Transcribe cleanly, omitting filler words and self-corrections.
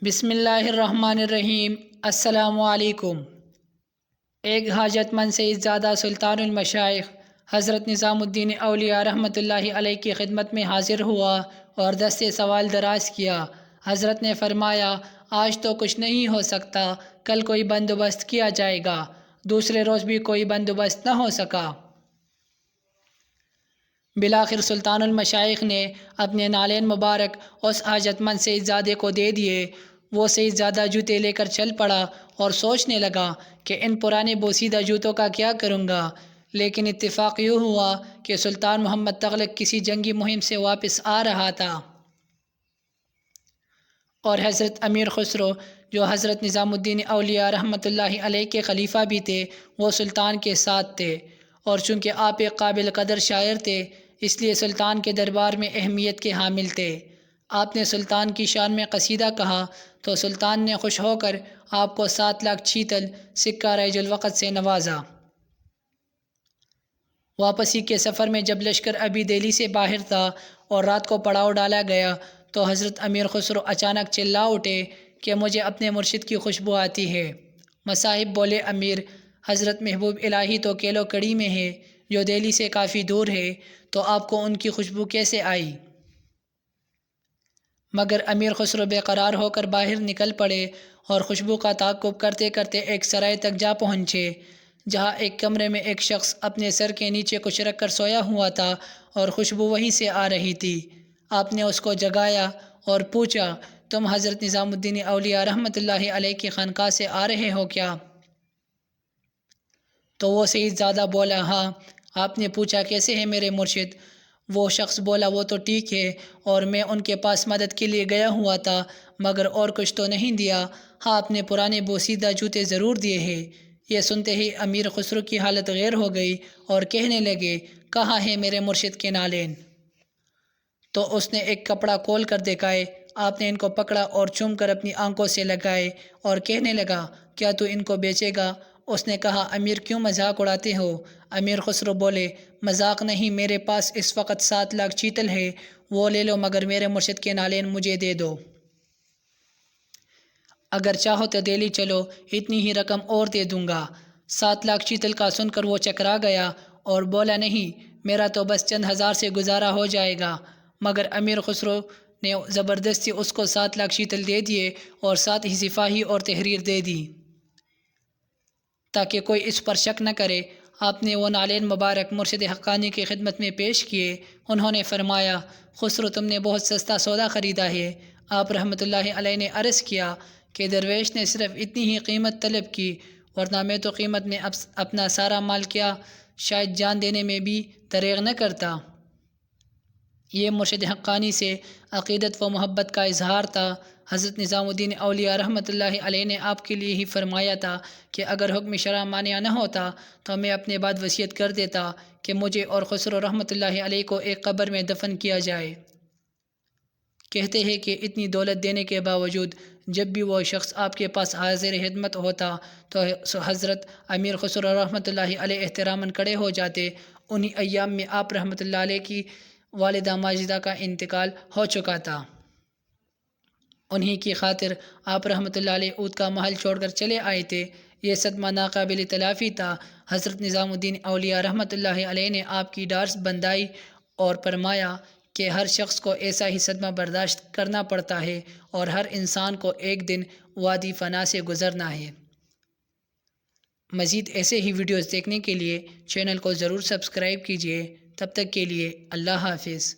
بسم اللہ الرحمن الرحیم۔ السلام علیکم۔ ایک حاجت مند سیدزادہ سلطان المشائخ حضرت نظام الدین اولیاء رحمۃ اللہ علیہ کی خدمت میں حاضر ہوا اور دست سوال دراز کیا۔ حضرت نے فرمایا، آج تو کچھ نہیں ہو سکتا، کل کوئی بندوبست کیا جائے گا۔ دوسرے روز بھی کوئی بندوبست نہ ہو سکا۔ بالآخر سلطان المشائخ نے اپنے نالین مبارک اس حاجت مند سیدزادے کو دے دیے۔ وہ سیدزادہ جوتے لے کر چل پڑا اور سوچنے لگا کہ ان پرانے بوسیدہ جوتوں کا کیا کروں گا۔ لیکن اتفاق یوں ہوا کہ سلطان محمد تغلق کسی جنگی مہم سے واپس آ رہا تھا اور حضرت امیر خسرو جو حضرت نظام الدین اولیاء رحمۃ اللہ علیہ کے خلیفہ بھی تھے، وہ سلطان کے ساتھ تھے، اور چونکہ آپ ایک قابل قدر شاعر تھے اس لیے سلطان کے دربار میں اہمیت کے حامل تھے۔ آپ نے سلطان کی شان میں قصیدہ کہا تو سلطان نے خوش ہو کر آپ کو 7 لاکھ چیتل سکہ رائج الوقت سے نوازا۔ واپسی کے سفر میں جب لشکر ابھی دہلی سے باہر تھا اور رات کو پڑاؤ ڈالا گیا تو حضرت امیر خسرو اچانک چلا اٹھے کہ مجھے اپنے مرشد کی خوشبو آتی ہے۔ مصاحب بولے، امیر، حضرت محبوب الہی تو کیلو کڑی میں ہے جو دہلی سے کافی دور ہے، تو آپ کو ان کی خوشبو کیسے آئی؟ مگر امیر خسرو بے قرار ہو کر باہر نکل پڑے اور خوشبو کا تعاقب کرتے کرتے ایک سرائے تک جا پہنچے، جہاں ایک کمرے میں ایک شخص اپنے سر کے نیچے کچھ رکھ کر سویا ہوا تھا اور خوشبو وہیں سے آ رہی تھی۔ آپ نے اس کو جگایا اور پوچھا، تم حضرت نظام الدین اولیاء رحمۃ اللہ علیہ کی خانقاہ سے آ رہے ہو کیا؟ تو وہ سیدزادہ بولا، ہاں۔ آپ نے پوچھا، کیسے ہے میرے مرشد؟ وہ شخص بولا، وہ تو ٹھیک ہے، اور میں ان کے پاس مدد کے لیے گیا ہوا تھا، مگر اور کچھ تو نہیں دیا۔ ہاں، آپ نے پرانے بوسیدہ جوتے ضرور دیے ہیں۔ یہ سنتے ہی امیر خسرو کی حالت غیر ہو گئی اور کہنے لگے، کہاں ہے میرے مرشد کے نالین؟ تو اس نے ایک کپڑا کھول کر دکھائے۔ آپ نے ان کو پکڑا اور چوم کر اپنی آنکھوں سے لگائے اور کہنے لگا، کیا تو ان کو بیچے گا؟ اس نے کہا، امیر کیوں مذاق اڑاتے ہو؟ امیر خسرو بولے، مذاق نہیں، میرے پاس اس وقت 7 لاکھ چیتل ہے، وہ لے لو، مگر میرے مرشد کے نالین مجھے دے دو۔ اگر چاہو تو دہلی چلو، اتنی ہی رقم اور دے دوں گا۔ 7 لاکھ چیتل کا سن کر وہ چکرا گیا اور بولا، نہیں، میرا تو بس چند ہزار سے گزارا ہو جائے گا۔ مگر امیر خسرو نے زبردستی اس کو 7 لاکھ چیتل دے دیے اور ساتھ ہی صفاہی اور تحریر دے دی تاکہ کوئی اس پر شک نہ کرے۔ آپ نے وہ نالین مبارک مرشد حقانی کی خدمت میں پیش کیے۔ انہوں نے فرمایا، خسرو، تم نے بہت سستا سودا خریدا ہے۔ آپ رحمۃ اللہ علیہ نے عرض کیا کہ درویش نے صرف اتنی ہی قیمت طلب کی، ورنہ میں تو قیمت میں اپنا سارا مال کیا شاید جان دینے میں بھی دریغ نہ کرتا۔ یہ مرشد حقانی سے عقیدت و محبت کا اظہار تھا۔ حضرت نظام الدین اولیاء رحمۃ اللہ علیہ نے آپ کے لیے ہی فرمایا تھا کہ اگر حکم شرع مانع نہ ہوتا تو میں اپنے بعد وصیت کر دیتا کہ مجھے اور خسرو رحمۃ اللہ علیہ کو ایک قبر میں دفن کیا جائے۔ کہتے ہیں کہ اتنی دولت دینے کے باوجود جب بھی وہ شخص آپ کے پاس حاضر خدمت ہوتا تو حضرت امیر خسرو رحمۃ اللہ علیہ احتراماً کھڑے ہو جاتے۔ انہی ایام میں آپ رحمۃ اللہ علیہ کی والدہ ماجدہ کا انتقال ہو چکا تھا۔ انہی کی خاطر آپ رحمۃ اللہ علیہ اود کا محل چھوڑ کر چلے آئے تھے۔ یہ صدمہ ناقابل تلافی تھا۔ حضرت نظام الدین اولیاء رحمۃ اللہ علیہ نے آپ کی ڈارس بندھائی اور فرمایا کہ ہر شخص کو ایسا ہی صدمہ برداشت کرنا پڑتا ہے اور ہر انسان کو ایک دن وادی فنا سے گزرنا ہے۔ مزید ایسے ہی ویڈیوز دیکھنے کے لیے چینل کو ضرور سبسکرائب کیجیے۔ تب تک کے لیے اللہ حافظ۔